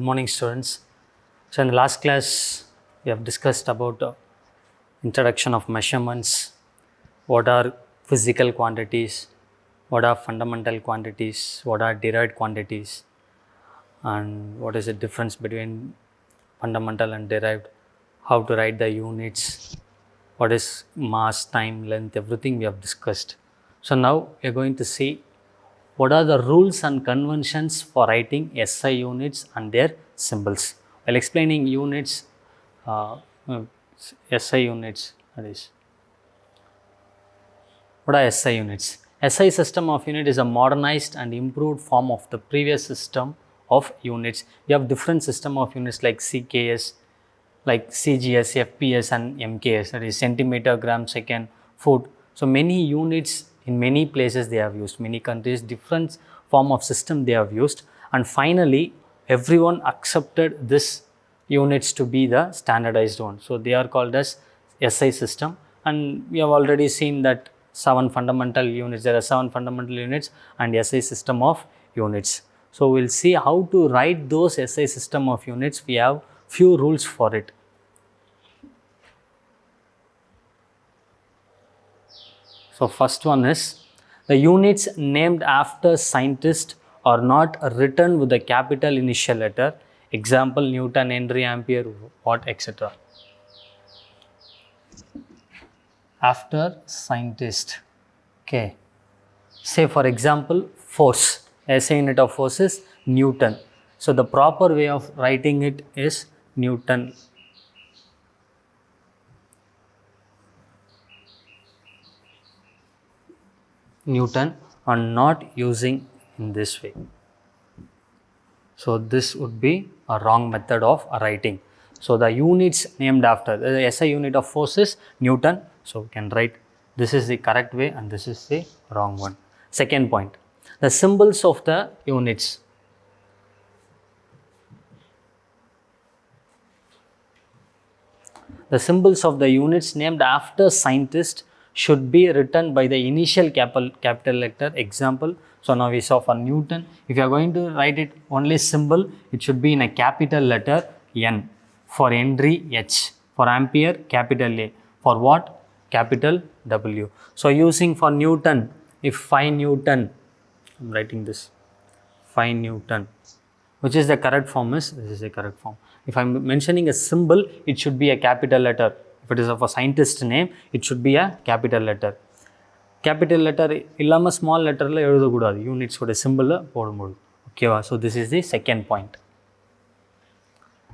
morning, students. So in the last class, we have discussed about introduction of measurements, what are physical quantities, what are fundamental quantities, what are derived quantities, and what is the difference between fundamental and derived, how to write the units, what is mass, time, length, everything we have discussed. So now we are going to see what are the rules and conventions for writing SI units and their symbols. While explaining units, SI units, that is, what are SI units? SI system of unit is a modernized and improved form of the previous system of units. We have different system of units like CKS, like CGS, FPS and MKS, that is centimeter, gram, second, foot. So many units in many places they have used, many countries, different form of system they have used, and finally everyone accepted this units to be the standardized one. So they are called as SI system, and we have already seen that 7 fundamental units, there are 7 fundamental units and SI system of units. So we'll see how to write those SI system of units. We have few rules for it. So first one is, the units named after scientists are not written with a capital initial letter. Example, Newton, Henry, Ampere, Watt, etc. After scientist. Okay. Say for example, force. SI unit of force is Newton. So the proper way of writing it is Newton. Newton, and not using in this way. So this would be a wrong method of writing. So the units named after the SI unit of force is Newton. So we can write this is the correct way and this is the wrong one. Second point, the symbols of the units. The symbols of the units named after scientists should be written by the initial capital letter. Example, so now we saw for Newton, if you are going to write it only symbol, it should be in a capital letter N. For Henry, H. For Ampere, capital A. For Watt, capital W. So using for Newton, if 5 Newton, I am writing this, 5 Newton, which is the correct form is, this is the correct form. If I am mentioning a symbol, it should be a capital letter. If it is of a scientist name, it should be a capital letter. Capital letter illama small letter la eludha koodadu, units oda symbol la podumbodhu. Okay va? So this is the second point.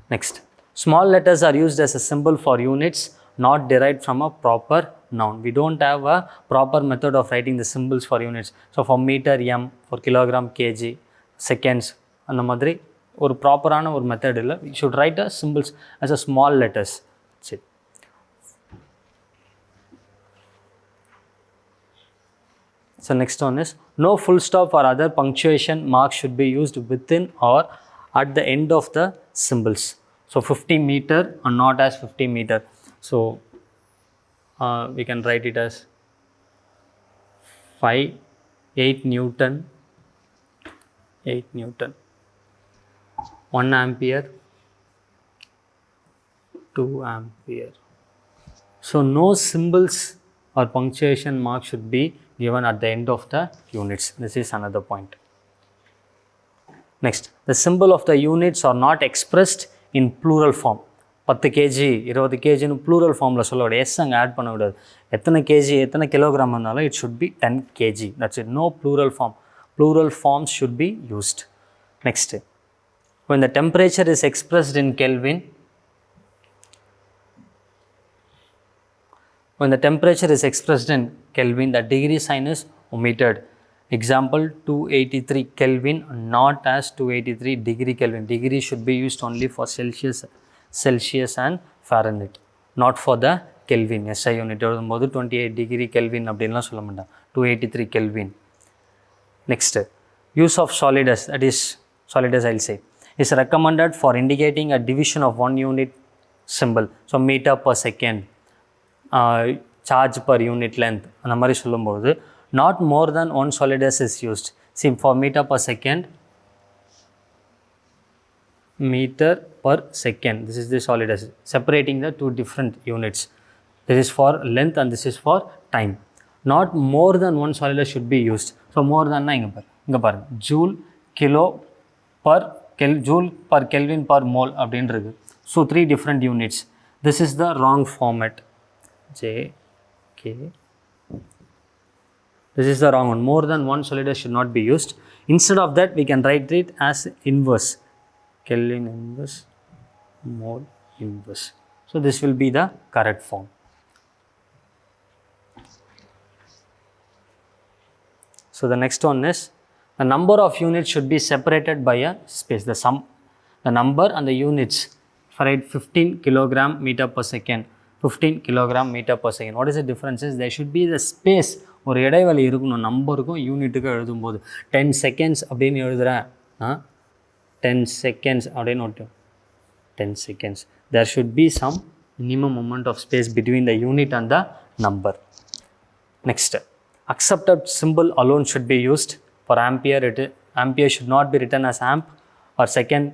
Next, small letters are used as a symbol for units not derived from a proper noun. We don't have a proper method of writing the symbols for units. So for meter M, for kilogram kg, seconds, அந்த மாதிரி ஒரு ப்ராப்பரான ஒரு method இல்லை. We should write the symbols as a small letters. That's it. So next one is, no full stop or other punctuation marks should be used within or at the end of the symbols. So 50 meter and not as 50 meter. So we can write it as 8 Newton, 8 Newton, 1 ampere, 2 ampere. So no symbols or punctuation mark should be given at the end of the units. This is another point. Next, the symbol of the units are not expressed in plural form. 10 kg, 20 kg னு plural form la சொல்ல கூடாது. S அங்க add பண்ண கூடாது. எத்தனை kg, எத்தனை kilogram இருந்தாலும் it should be 10 kg. That's it. No plural form. Plural forms should be used. Next, when the temperature is expressed in Kelvin, when the temperature is expressed in Kelvin, the degree sign is omitted. Example, 283 Kelvin, not as 283 degree Kelvin. Degree should be used only for Celsius and Fahrenheit, not for the Kelvin. SI unit எழுதும்போது 28 degree Kelvin அப்படின்லாம் சொல்ல மாட்டேன், 283 Kelvin. Next, use of solidus, that is solidus I'll say, is recommended for indicating a division of one unit symbol. So meter per second, charge per unit length, அந்த மாதிரி சொல்லும்போது not more than one solidus is used. See, for meter per second, meter per second. This is the solid as separating the two different units. This is for length and this is for time. Not more than one solid should be used. So more than joule kilo per joule per Kelvin per mole அப்படின்றது. So 3 different units. This is the wrong format. J K. This is the wrong one. More than one solid should not be used. Instead of that, we can write it as inverse. Kelvin inverse, mole inverse. So this will be the correct form. So the next one is the number of units should be separated by a space. The number and the units for 15 kilogram meter per second. 15 kilogram meter per second. What is the difference is there should be the space. ஒரு இடைவெளி இருக்கணும் நம்பருக்கும் யூனிட்டுக்கும் எழுதும்போது 10 seconds அப்படின்னு எழுதுகிறேன் 10 seconds அப்படின்னு ஒட்டும் 10 seconds. There should be some minimum amount of space between the unit and the number. Next, accepted symbol alone should be used. For ampere, ampere should not be written as amp or second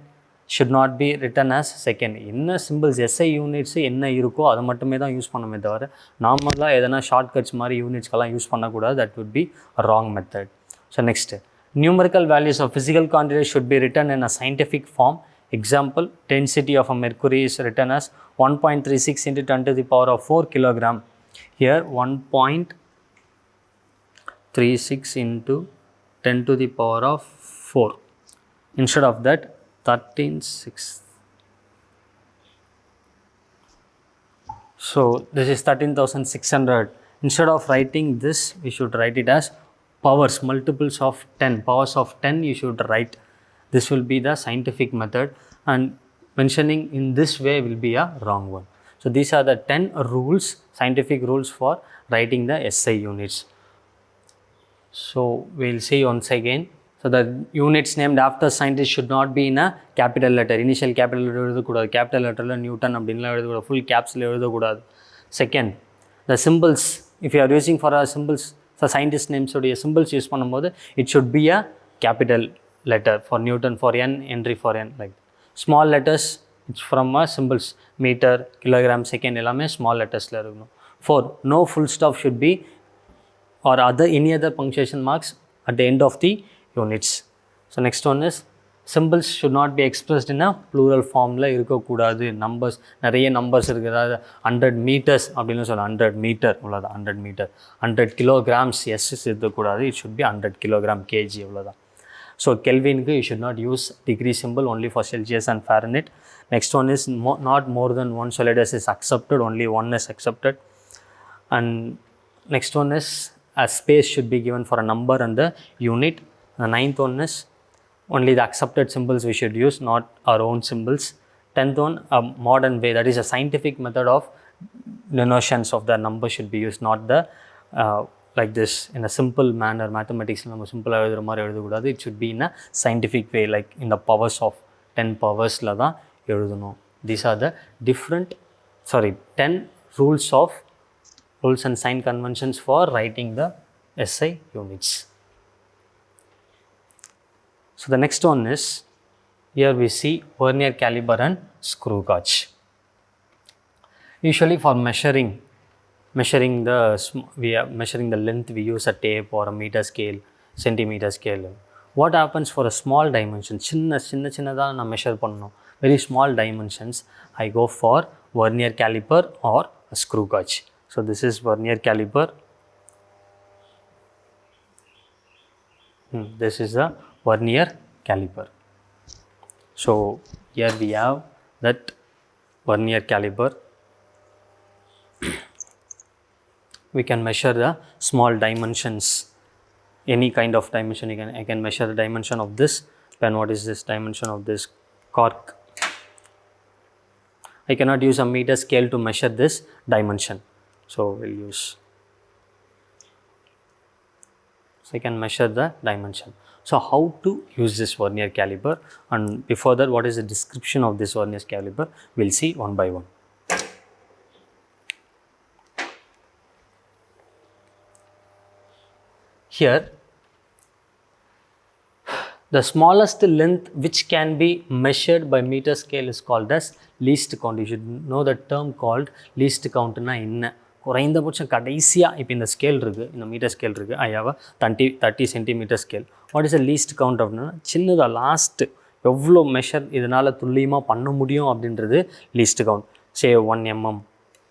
should not be written as second. என்ன symbols SI units என்ன இருக்கோ அதை மட்டுமே தான் use பண்ணமே தவிர நார்மலாக எதனா shortcuts மாதிரி யூனிட்ஸ்க்கெல்லாம் யூஸ் பண்ணக்கூடாது. That would be a wrong method. So next, numerical values of physical quantities should be written in a scientific form. Example, density of a mercury is written as 1.36 into 10 to the power of 4 kilogram. Here 1.36 into 10 to the power of 4. Instead of that, 13.6. So this is 13,600. Instead of writing this, we should write it as powers, multiples of 10. Powers of 10 you should write. This will be the scientific method, and mentioning in this way will be a wrong one. So these are the 10 rules, scientific rules for writing the SI units. So we will see once again. So the units named after scientists should not be in a capital letter. Initial capital letter எழுதக்கூடாது. Capital letterல Newton அப்படின்லாம் எழுதக்கூடாது. Full capsல எழுதக்கூடாது. Second, the symbols, if you are using for a symbols, for scientist names உடைய symbols use பண்ணும்போது it should be a capital letter. For Newton for N, Henry for N, like small letters it's from a symbols, meter, kilogram, second எல்லாமே small lettersல இருக்கணும். 4, no full stop should be or any other punctuation marks at the end of the units. So next one is symbols should not be expressed in a plural formல இருக்கக்கூடாது. Numbers நிறைய numbers இருக்குது. 100 meters அப்படின்னு சொல்லலாம். 100 meter அவ்வளோதான். 100 meter. 100 kilograms S இருக்கக்கூடாது. It should be 100 kilogram kg அவ்வளோதான். So Kelvinக்கு you should not use degree symbol, only for Celsius and Fahrenheit. Next one is not more than one solid is accepted, only one is accepted. And next one is a space should be given for a number and the unit. The ninth one is only the accepted symbols we should use, not our own symbols. 10th one, a modern way, that is a scientific method of denotions of the number should be used, not the like this in a simple manner. Mathematics simple, it should be in a scientific way, like in the powers of 10 powers. These are the different 10 rules and sign conventions for writing the SI units. So the next one is, here we see Vernier caliper and screw gauge. Usually for measuring the length, we use a tape or a meter scale, centimeter scale. What happens for a small dimension? சின்னதா நான் measure பண்ணனும். Very small dimensions, I go for Vernier caliper or a screw gauge. So this is Vernier caliper. This is a Vernier caliper. So here we have that Vernier caliper. We can measure the small dimensions, any kind of dimension. I can measure the dimension of this pen. What is this dimension of this cork? I cannot use a meter scale to measure this dimension, so we'll use. So I can measure the dimension. So how to use this Vernier caliper, and before that, what is the description of this Vernier caliper? We'll see one by one. Here The smallest length which can be measured by meter scale is called as least count. You should know the term called least count na enna. குறைந்தபட்சம் கடைசியாக இப்போ இந்த scale இருக்குது, இந்த metre scale இருக்குது, I have 30 centimetre scale. What is a least count அப்படின்னா சின்னதாக last எவ்வளோ மெஷர் இதனால் துல்லியமாக பண்ண முடியும் அப்படின்றது least count. Say 1 mm.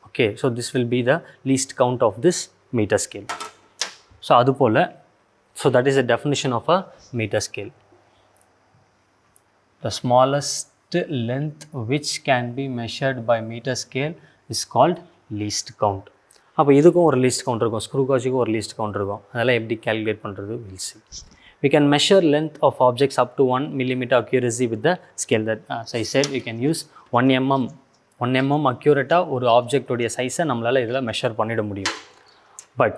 Okay, so this will be the least count of this metre scale. So அதுபோல், so that is the definition of a metre scale. The smallest length which can be measured by meter scale is called least count. அப்போ இதுக்கும் ஒரு least count இருக்கும், screw காஜுக்கும் ஒரு least count இருக்கும். அதெல்லாம் எப்படி calculate பண்ணுறது we'll see. We can measure length of objects up to 1 millimeter accuracy with the scale. That as I said, we can use 1 mm accurate-ஆக ஒரு ஆப்ஜெக்டோடைய சைஸை நம்மளால் இதில் மெஷர் பண்ணிட முடியும். But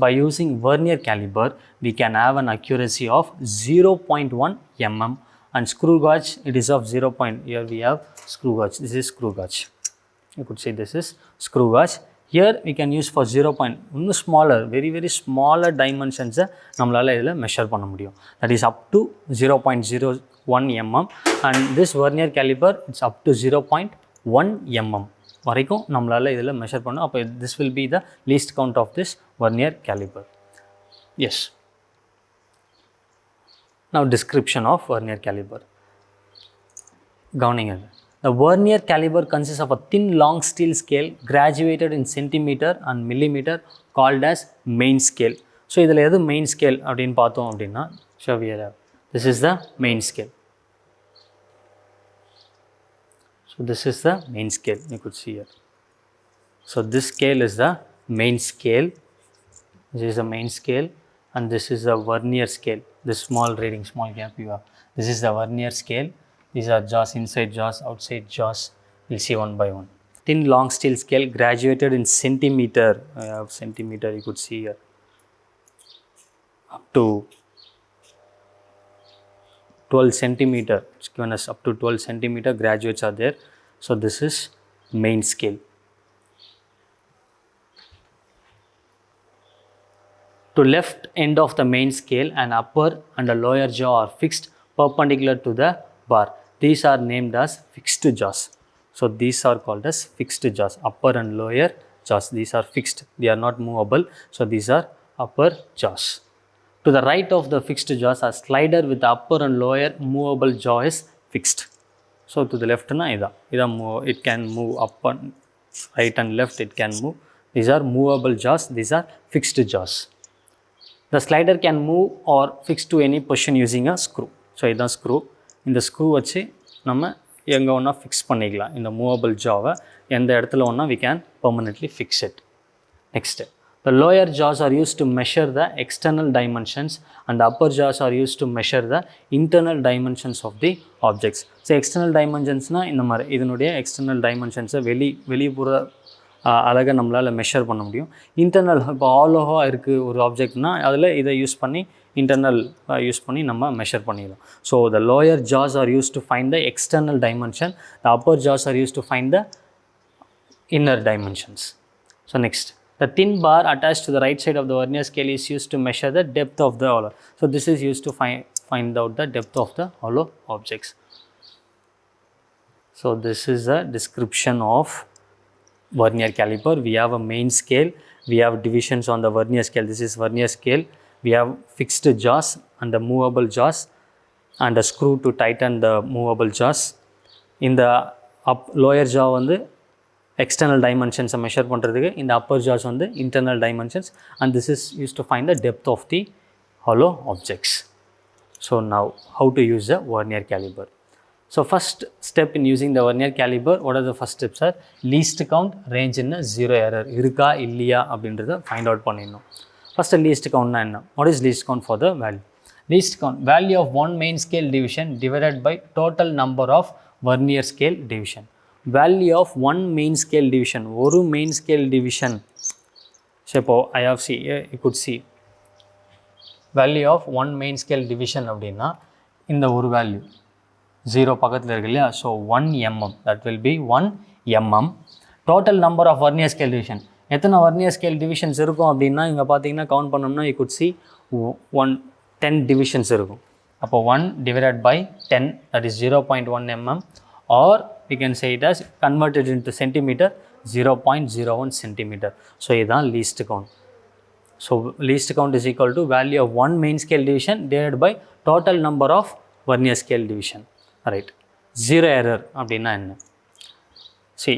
by using Vernier caliper, we can have an accuracy of 0.1 mm. And screw gauge, it is of 0. Here we have screw gauge. This is screw gauge. You could say this is screw gauge. Here we can use for 0. Smaller, very smaller dimensions நம்மளால இதில் measure பண்ண முடியும். That is up to 0.01 mm. And this Vernier caliper, it's up to 0.1 mm வரைக்கும் நம்மளால இதில் measure பண்ணோம். அப்போ this will be the least count of this Vernier caliper. Yes. Now description of Vernier caliper. கவனிங்க, the Vernier caliper consists of a thin long steel scale graduated in centimeter and millimeter called as main scale. So இதில் எது main scale அப்படின்னு பார்த்தோம் அப்படின்னா, so we have this is the main scale. So this is the main scale, you could see here. So this scale is the main scale. This is the main scale and this is the Vernier scale. This small reading, small gap you have. This is the Vernier scale. These are jaws, inside jaws, outside jaws. We'll see one by one. Thin long steel scale graduated in centimeter. I have centimeter, you could see here. Up to 12 centimeter. It's given us up to 12 centimeter graduates are there. So this is main scale. To left end of the main scale, an upper and a lower jaw are fixed perpendicular to the bar. These are named as fixed jaws. So these are called as fixed jaws. Upper and lower jaws, these are fixed. They are not movable. So these are upper jaws. To the right of the fixed jaws, a slider with the upper and lower movable jaw is fixed. So to the left, it can move up and right and left, it can move. These are movable jaws. These are fixed jaws. The slider can move or fix to any position using a screw. So this screw. இந்த screw வச்சு நம்ம எங்கே ஒன்றா fix பண்ணிக்கலாம். இந்த movable ஜாவை எந்த இடத்துல ஒன்றா we can permanently fix it. Next, the lower jaws are used to measure the external dimensions and the upper jaws are used to measure the internal dimensions of the objects. So external dimensionsனா இந்த மாதிரி இதனுடைய external dimensionsஸை வெளிப்புற அழகாக நம்மளால் measure பண்ண முடியும். Internal, இப்போ ஆலோவாக இருக்குது ஒரு ஆப்ஜெக்ட்னா அதில் இதை யூஸ் பண்ணி இன்டர்னல் யூஸ் பண்ணி நம்ம மெஷர் பண்ணிடலாம். So the lower jaws are use to find the external dimension, the upper jaws are use to find the inner dimensions. So next, the thin bar attached to the right side of the Vernier scale is used to measure the depth of the hollow. So this is used to find out the depth of the hollow objects. So this is a description of Vernier caliper. We have a main scale, we have divisions on the Vernier scale. This is Vernier scale. We have fixed jaws and the movable jaws and a screw to tighten the movable jaws. In the lower jaw வந்து external dimensions measure பண்ணுறதுக்கு, இந்த upper jaws வந்து internal dimensions, and this is used to find the depth of the hollow objects. So now how to use the Vernier caliper. So first step in using the Vernier caliper, what are the first steps are? Least count, range in zero error, இருக்கா இல்லையா அப்படின்றத find out பண்ணிடணும். First least count na enna? What is least count for the value? Least count, value of one main scale division divided by total number of Vernier scale division. Value of one main scale division, oru main scale division. So I have see, you could see value of one main scale division அப்படின்னா இந்த ஒரு value 0 பக்கத்தில் இருக்கு இல்லையா, so 1 mm, that will be 1 mm. Total number of Vernier scale division, எத்தனை Vernier scale divisions இருக்கும் அப்படின்னா இங்கே பார்த்தீங்கன்னா கவுண்ட் பண்ணோம்னா you could see 10 divisions இருக்கும். அப்போ 1 divided by 10, that is 0.1 mm, or we can say it as converted into centimeter, 0.01 centimeter. So இதுதான் least count. So least count is equal to value of one main scale division divided by total number of Vernier scale division. Right. Zero error அப்படின்னா என்ன? See,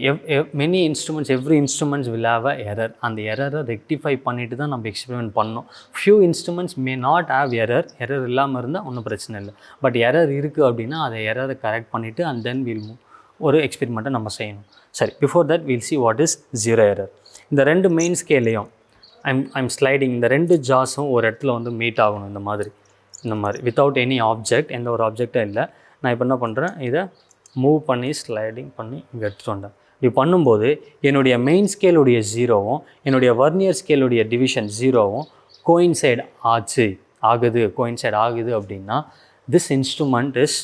many instruments, every instruments will have a error. And the error rectify பண்ணிட்டு தான் நம்ம experiment பண்ணோம். Few instruments may not have error. Error இல்லாமல் இருந்தால் ஒன்றும் பிரச்சனை இல்லை. பட் எரர் இருக்குது அப்படின்னா அதை எரரை கரெக்ட் பண்ணிவிட்டு அண்ட் தென் வில் ஒரு எக்ஸ்பெரிமெண்ட்டை நம்ம செய்யணும். சரி, before that will see what is zero error. இந்த ரெண்டு மெயின் ஸ்கேலையும் ஐம் ஸ்லைடிங், இந்த ரெண்டு ஜாஸும் ஒரு இடத்துல வந்து மீட் ஆகணும். இந்த மாதிரி வித்தவுட் எனி ஆப்ஜெக்ட், எந்த ஒரு ஆப்ஜெக்டும் இல்லை. நான் இப்போ என்ன பண்ணுறேன், இதை மூவ் பண்ணி ஸ்லைடிங் பண்ணி இங்கே எடுத்துகிட்டு வந்தேன். இப்படி பண்ணும்போது என்னுடைய மெயின் ஸ்கேலுடைய ஜீரோவும் என்னுடைய வர்னியர் ஸ்கேலுடைய டிவிஷன் ஜீரோவும் கோயின்சைட் ஆகுது அப்படின்னா this instrument is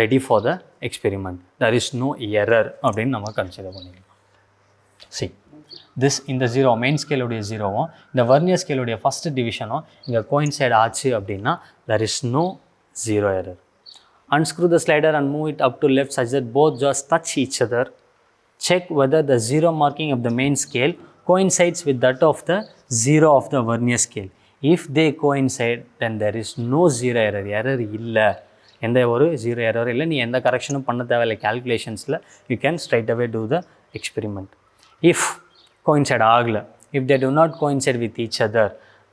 ready for the experiment. There is no error அப்படின்னு நம்ம கன்சிடர் பண்ணிக்கலாம். சி திஸ் இந்த ஜீரோ மெயின் ஸ்கேலுடைய ஜீரோவும் இந்த வர்னியர் ஸ்கேலுடைய ஃபஸ்ட்டு டிவிஷனும் இங்கே கோயின்சைட் ஆச்சு அப்படின்னா there is no zero error. Unscrew the slider and move it up to left such that both jaws touch each other. Check whether the zero marking of the main scale coincides with that of the zero of the Vernier scale. If they coincide, then there is no zero error. Error இல்லை, எந்த ஒரு zero error இல்லை. நீ எந்த கரெக்ஷனும் பண்ண தேவையில்லை கால்குலேஷன்ஸில். You can straight away do the experiment. If coincide ஆகலை, if they do not coincide with each other,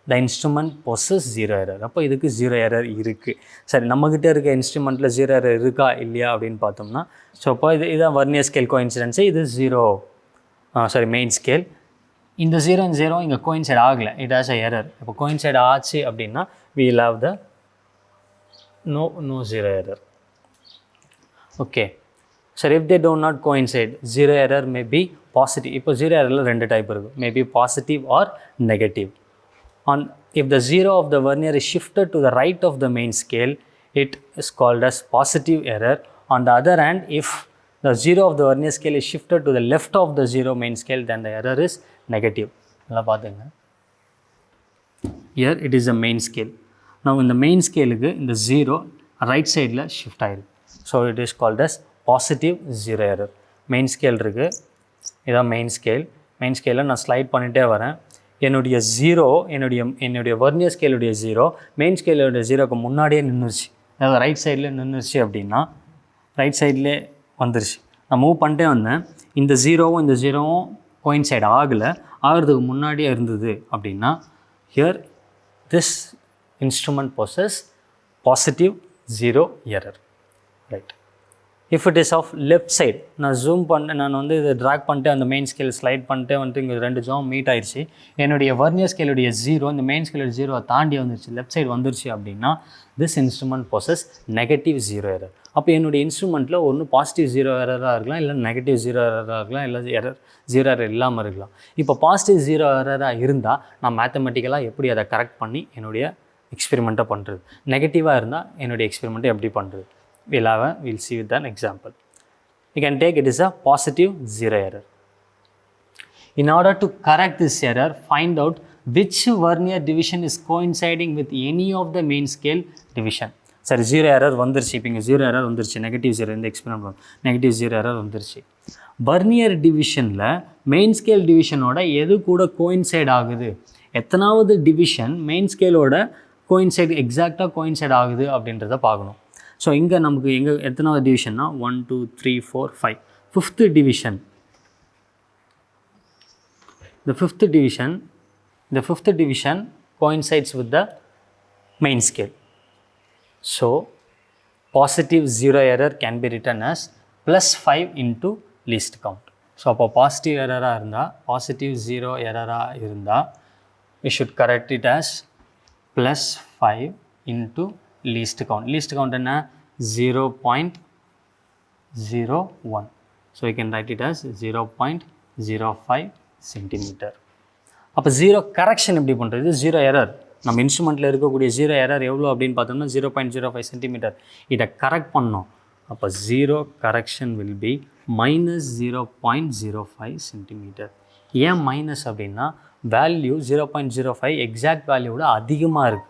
the instrument possesses zero error. அப்போ இதுக்கு ஜீரோ எரர் இருக்குது. சரி, நம்மக்கிட்ட இருக்க இன்ஸ்ட்ருமெண்ட்டில் ஜீரோ எரர் இருக்கா இல்லையா அப்படின்னு பார்த்தோம்னா, ஸோ அப்போ இதுதான் வர்னியர் ஸ்கேல் கோயின்சிடென்ஸு. இது மெயின் ஸ்கேல். இந்த 0 and 0 இங்கே கோயின்சைட் ஆகலை, இட் ஹாஸ் அ எரர். இப்போ கோயின்சைட் ஆச்சு அப்படின்னா we will have the no zero error. Okay. So if they do not coincide, zero error may be positive. இப்போ ஜீரோ எரரில் ரெண்டு type இருக்குது, may be positive or negative. If the zero of the Vernier is shifted to the right of the main scale, it is called as positive error. On the other hand, if the zero of the Vernier scale is shifted to the left of the zero main scale, then the error is negative. Here it is a main scale. Now in the main scale, in the zero right side la shift ஆயிருக்கு. So it is called as positive zero error. Main scale இருக்கு, இதான் main scale. Main scale நான் slide பண்ணிகிட்டே வரேன். என்னுடைய zero என்னுடைய vernier ஸ்கேலுடைய zero main ஸ்கேலுடைய ஜீரோக்கு முன்னாடியே நின்றுச்சு. அதாவது ரைட் சைடில் நின்றுச்சு அப்படின்னா ரைட் சைட்லேயே வந்துருச்சு. நான் மூவ் பண்ணிட்டே வந்தேன், இந்த ஜீரோவும் கோயின்சைட் ஆகிறதுக்கு முன்னாடியே இருந்தது அப்படின்னா here this instrument possesses positive zero error. Right. If it is of left side, நான் வந்து இதை ட்ராக் பண்ணிட்டு அந்த மெயின் ஸ்கேல் ஸ்லைட் பண்ணிட்டு வந்துட்டு இங்கே ரெண்டு ஜாம் மீட் ஆயிடுச்சு. என்னுடைய வர்னியர் ஸ்கேலுடைய ஜீரோ இந்த மெயின் ஸ்கேலுடைய ஜீரோவை தாண்டி வந்துருச்சு, லெஃப்ட் சைடு வந்துருச்சு அப்படின்னா this instrument possesses negative zero error. அப்போ என்னுடைய இன்ஸ்ட்ருமெண்ட்டில் ஒன்று பாசிட்டிவ் ஜீரோ எரராக இருக்கலாம், இல்லை நெகட்டிவ் ஜீரோ எரராக இருக்கலாம், இல்லை ஜீரோ எரர் இல்லாமல் இருக்கலாம். இப்போ பாசிட்டிவ் ஜீரோ எரராக இருந்தால் நான் மேத்தமெட்டிக்கலாக எப்படி அதை கரெக்ட் பண்ணி என்னுடைய எக்ஸ்பெரிமெண்ட்டை பண்ணுறது, நெகட்டிவாக இருந்தால் என்னுடைய எக்ஸ்பெரிமெண்ட்டை எப்படி பண்ணுறது, we'll see with an example. You can take it as a positive zero error. In order to correct this error, find out which Vernier division is coinciding with any of the main scale division. சரி, zero error வந்துருச்சு. இப்போ இங்கே zero error வந்துருச்சு, negative zero, இந்த experiment negative zero error வந்துருச்சு. Vernier டிவிஷனில் main scale டிவிஷனோட எது கூட கோயின்சைட் ஆகுது, எத்தனாவது டிவிஷன் மெயின் ஸ்கேலோட எக்ஸாக்டாக கோயின்சைட் ஆகுது அப்படின்றத பார்க்கணும். ஸோ இங்கே நமக்கு எத்தனாவது டிவிஷன்னா 1 2 3 4 5 fifth division. The fifth division coincides with the main scale. So positive zero error can be written as +5 into least count. So அப்போ பாசிட்டிவ் ஜீரோ எரராக இருந்தால் we should correct it as +5 into least count. Least count என்ன 0.01. So we can write it as 0.05 centimeter. அப்போ zero correction எப்படி பண்ணுறது, zero error நம்ம இன்ஸ்ட்ருமெண்ட்டில் இருக்கக்கூடிய zero error எவ்வளோ அப்படின்னு பார்த்தோம்னா 0.05 சென்டிமீட்டர். இதை கரெக்ட் பண்ணோம். அப்போ zero correction will be -0.05 centimetre. ஏன் மைனஸ் அப்படின்னா வேல்யூ 0.05 எக்ஸாக்ட் வேல்யூவோட அதிகமாக இருக்குது.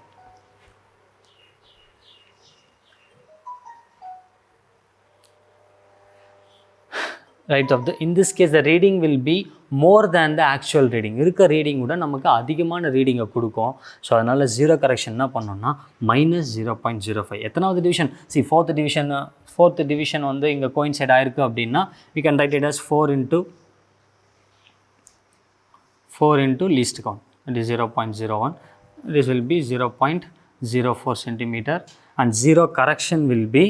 right of the, in this case the reading will be more than the actual reading. இருக்க ரீடிங் விட நமக்கு அதிகமான ரீடிங்கை கொடுக்கும். ஸோ அதனால் ஜீரோ கரெக்ஷன் என்ன பண்ணோம்னா -0.05. எத்தனாவது டிவிஷன்? ஃபோர்த் டிவிஷன் வந்து இங்கே கோயின்சைட் ஆயிருக்கு அப்படின்னா we can write it as 4 into least count, that is 0.01. This will be 0.04 centimeter and zero correction will be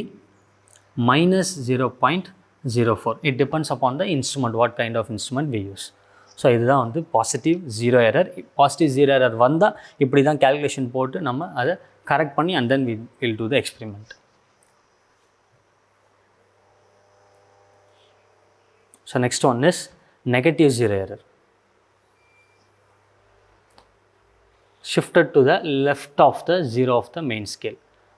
-0.04. It depends upon the instrument, what kind of instrument we use. ஸோ இதுதான் வந்து positive zero error. Positive zero error வந்தால் இப்படி தான் calculation போட்டு நம்ம அதை correct பண்ணி and then will do the experiment. So next one is negative zero error. Shifted to the left of the zero of the main scale.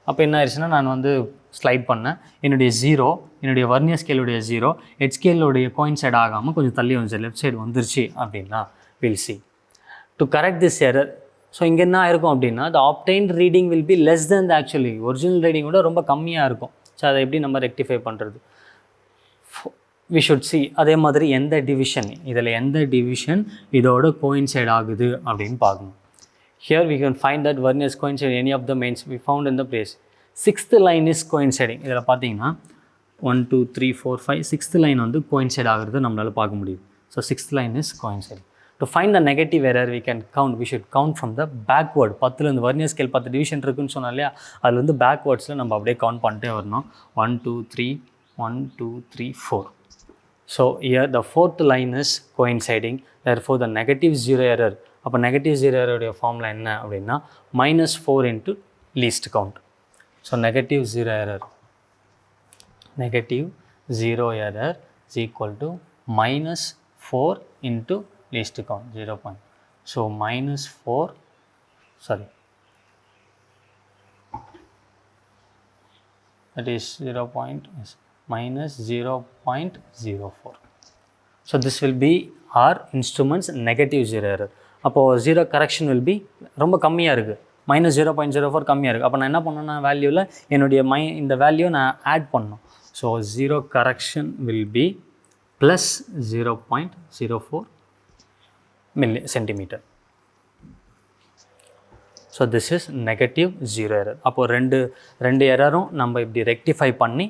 அப்போ என்ன ஆயிடுச்சுன்னா நான் வந்து ஸ்லைட் பண்ணேன், என்னுடைய வர்னியர் ஸ்கேலுடைய ஜீரோ ஹெட் ஸ்கேலுடைய கோயின்சைட் ஆகாமல் கொஞ்சம் தள்ளி வந்துச்சு, லெஃப்ட் சைடு வந்துருச்சு அப்படின்னா will C to correct this error. So இங்கே என்ன ஆயிருக்கும் அப்படின்னா the obtained reading will be less than the actually original reading விட ரொம்ப கம்மியாக இருக்கும். ஸோ அதை எப்படி நம்ம ரெக்டிஃபை பண்ணுறது? We should see. அதே மாதிரி எந்த டிவிஷன் இதோட கோயின்சைட் ஆகுது அப்படின்னு பார்க்கணும். Here we can find that Vernier's coincide any of the mains we found in the place. Sixth line is coinciding. இதில் பார்த்தீங்கன்னா 1 2 3 4 5 sixth line வந்து coincide ஆகிறது நம்மளால் பார்க்க முடியுது. So sixth line is coinciding. To find the negative error we should count from the backward. 10ல இந்த Vernier scale 10 division இருக்குன்னு சொன்னா இல்லையா, அதில் வந்து பேக்வேர்ட்ஸில் நம்ம அப்படியே கவுண்ட் பண்ணிட்டே வரணும். 1 2 3 1 2 3 4. So here the fourth line is coinciding. Therefore the negative zero error. அப்போ நெகட்டிவ் ஜீரோ எரருடைய ஃபார்முலா என்ன அப்படின்னா -4 into least count. So negative zero error is equal to -4 into least count 0. So that is -0.04. So this will be our instrument's negative zero error. அப்போது zero correction will be ரொம்ப கம்மியாக இருக்குது, -0.04 கம்மியாக இருக்குது. அப்போ நான் என்ன பண்ணணும்னா வேல்யூவில் என்னுடைய இந்த வேல்யூ நான் ஆட் பண்ணணும். So zero correction will be +0.04 centimeter. So this is negative zero error. அப்போது ரெண்டு எரரும் நம்ம இப்படி ரெக்டிஃபை பண்ணி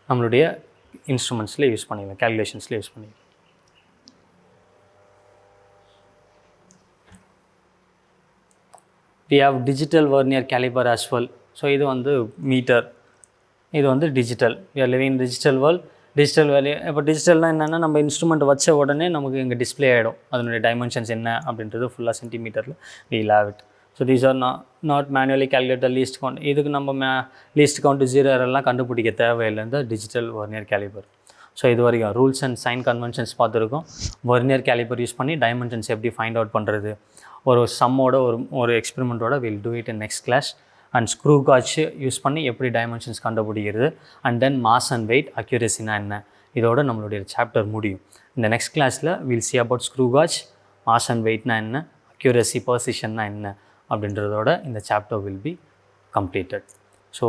நம்மளுடைய இன்ஸ்ட்ருமெண்ட்ஸில் யூஸ் பண்ணிக்கலாம், கேல்குலேஷன்ஸில் யூஸ் பண்ணிக்கலாம். We have digital Vernier Caliper as well. So இது வந்து மீட்டர், இது வந்து digital. we are living in digital world. Digital value இப்போ டிஜிட்டல்னால் என்னென்னா நம்ம இன்ஸ்ட்ருமெண்ட் வச்ச உடனே நமக்கு இங்கே டிஸ்பிளே ஆகிடும், அதனுடைய டைமென்ஷன்ஸ் என்ன அப்படின்றது ஃபுல்லாக சென்டிமீட்டரில் we'll have it. So these are not manually calculator least count. இதுக்கு நம்ம லீஸ்ட் கவுண்ட் ஜீரோ எல்லாம் கண்டுபிடிக்க தேவையில்லை இந்த டிஜிட்டல் Vernier Caliper. ஸோ இது வரைக்கும் ரூல்ஸ் அண்ட் சைன் கன்வென்ஷன்ஸ் பார்த்துருக்கோம். Vernier Caliper யூஸ் பண்ணி டைமென்ஷன்ஸ் எப்படி ஃபைண்ட் அவுட் பண்ணுறது, ஒரு சம்மோட ஒரு எக்ஸ்பெரிமெண்ட்டோட will do it in next class. And screw gauge use பண்ணி எப்படி டைமென்ஷன்ஸ் கண்டுபிடிக்கிறது, and then mass and weight அக்யூரேசினா என்ன, இதோட நம்மளுடைய சாப்டர் முடியும். இந்த நெக்ஸ்ட் கிளாஸில் will see about screw gauge, mass and வெயிட்னா என்ன, அக்யூரேசி பொசிஷன்னா என்ன அப்படின்றதோட இந்த chapter will be completed. So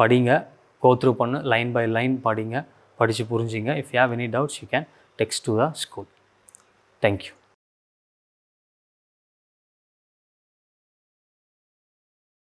படிங்க, கோ த்ரூ பண்ணு, லைன் பை லைன் படிங்க, படித்து புரிஞ்சிங்க. If you have any doubts you can text to the school. Thank you.